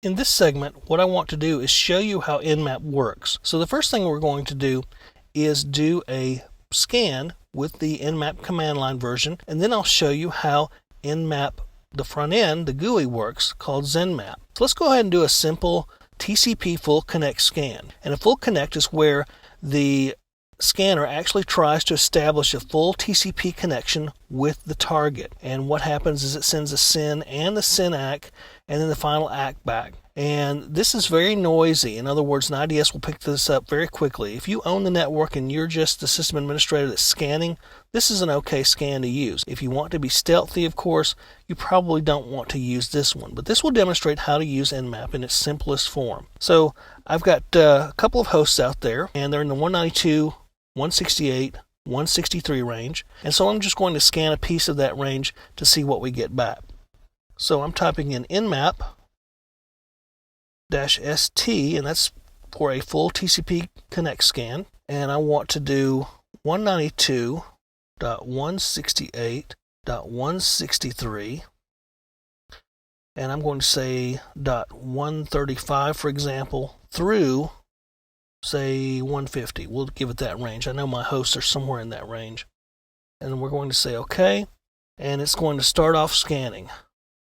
In this segment, what I want to do is show you how Nmap works. So the first thing we're going to do is do a scan with the Nmap command line version, and then I'll show you how Nmap, the front end, the GUI works, called Nmap. So let's go ahead and do a simple TCP full connect scan. And a full connect is where the scanner actually tries to establish a full TCP connection with the target. And what happens is it sends a SYN and the SYN ACK and then the final ACK back. And this is very noisy. In other words, an IDS will pick this up very quickly. If you own the network and you're just the system administrator that's scanning, this is an okay scan to use. If you want to be stealthy, of course, you probably don't want to use this one. But this will demonstrate how to use Nmap in its simplest form. So I've got a couple of hosts out there, and they're in the 192, 168, 163 range. And so I'm just going to scan a piece of that range to see what we get back. So I'm typing in Nmap -ST, and that's for a full TCP connect scan. And I want to do 192.168.163. And I'm going to say .135, for example, through, say, 150. We'll give it that range. I know my hosts are somewhere in that range. And we're going to say OK, and it's going to start off scanning.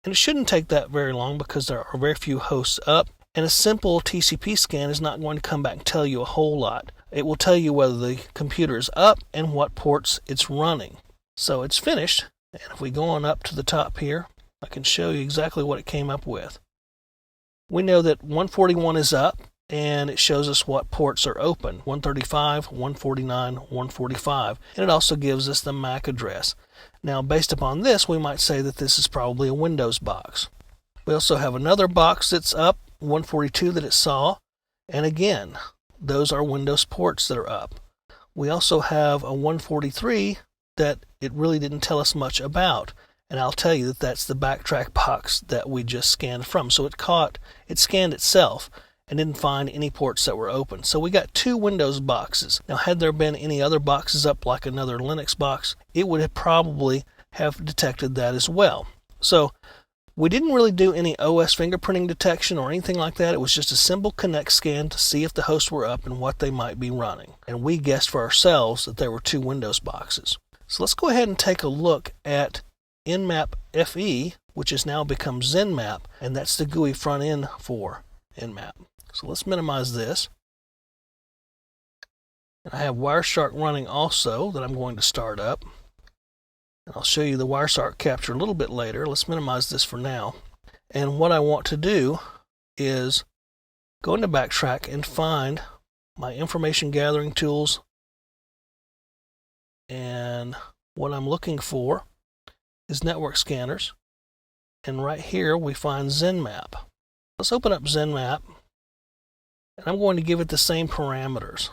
And it shouldn't take that very long because there are very few hosts up. And a simple TCP scan is not going to come back and tell you a whole lot. It will tell you whether the computer is up and what ports it's running. So it's finished. And if we go on up to the top here, I can show you exactly what it came up with. We know that 141 is up, and it shows us what ports are open: 135, 149, 145. And it also gives us the MAC address. Now, based upon this, we might say that this is probably a Windows box. We also have another box that's up, 142, that it saw. And again, those are Windows ports that are up. We also have a 143 that it really didn't tell us much about. And I'll tell you that that's the backtrack box that we just scanned from. So it scanned itself and didn't find any ports that were open. So we got two Windows boxes. Now, had there been any other boxes up, like another Linux box, it would have probably have detected that as well. So we didn't really do any OS fingerprinting detection or anything like that. It was just a simple connect scan to see if the hosts were up and what they might be running. And we guessed for ourselves that there were two Windows boxes. So let's go ahead and take a look at Nmap FE, which has now become Nmap, and that's the GUI front end for Nmap. So let's minimize this. And I have Wireshark running also that I'm going to start up. And I'll show you the Wireshark capture a little bit later. Let's minimize this for now. And what I want to do is go into Backtrack and find my information gathering tools. And what I'm looking for is network scanners. And right here we find Nmap. Let's open up Nmap. And I'm going to give it the same parameters: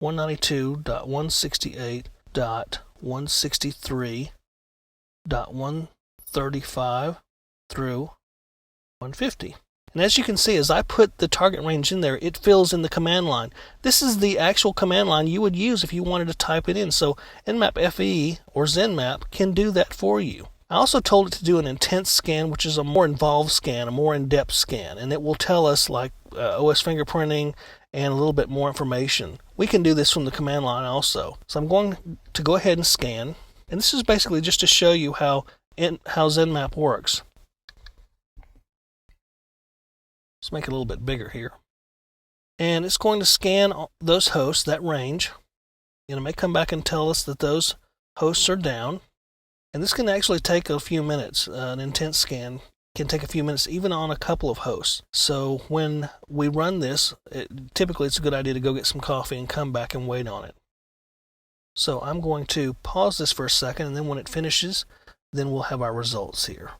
192.168.163.135 through 150. And as you can see, as I put the target range in there, it fills in the command line. This is the actual command line you would use if you wanted to type it in. So Nmap FE or Nmap can do that for you. I also told it to do an intense scan, which is a more involved scan, a more in-depth scan, and it will tell us like OS fingerprinting and a little bit more information. We can do this from the command line also. So I'm going to go ahead and scan, and this is basically just to show you how Nmap works. Let's make it a little bit bigger here. And it's going to scan those hosts, that range, and it may come back and tell us that those hosts are down. And this can actually take a few minutes. An intense scan can take a few minutes, even on a couple of hosts. So when we run this, typically it's a good idea to go get some coffee and come back and wait on it. So I'm going to pause this for a second, and then when it finishes, then we'll have our results here.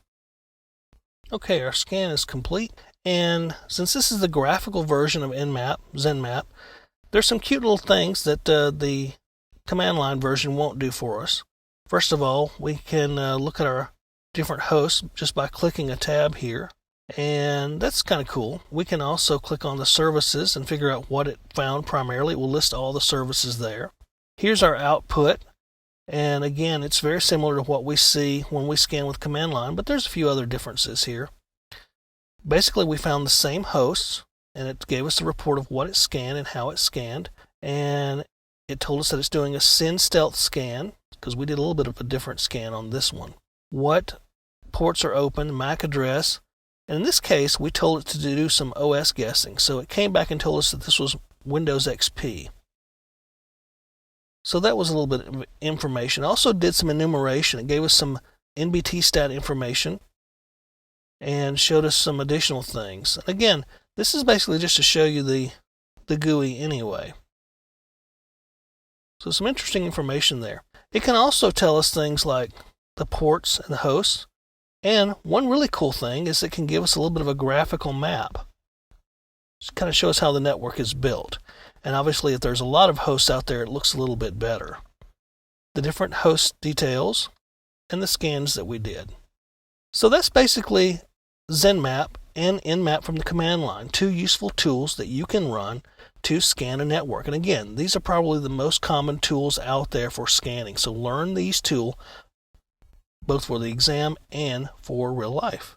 Okay, our scan is complete. And since this is the graphical version of Nmap, there's some cute little things that the command line version won't do for us. First of all, we can look at our different hosts just by clicking a tab here, and that's kind of cool. We can also click on the services and figure out what it found primarily. It will list all the services there. Here's our output, and again, it's very similar to what we see when we scan with command line, but there's a few other differences here. Basically, we found the same hosts, and it gave us a report of what it scanned and how it scanned, and it told us that it's doing a send stealth scan, because we did a little bit of a different scan on this one. What ports are open, MAC address, and in this case, we told it to do some OS guessing, so it came back and told us that this was Windows XP. So that was a little bit of information. It also did some enumeration. It gave us some NBT stat information and showed us some additional things. And again, this is basically just to show you the GUI anyway. So some interesting information there. It can also tell us things like the ports and the hosts. And one really cool thing is it can give us a little bit of a graphical map. Just kind of shows how the network is built. And obviously, if there's a lot of hosts out there, it looks a little bit better. The different host details and the scans that we did. So that's basically Nmap and Nmap from the command line, two useful tools that you can run to scan a network. And again, these are probably the most common tools out there for scanning. So learn these tools both for the exam and for real life.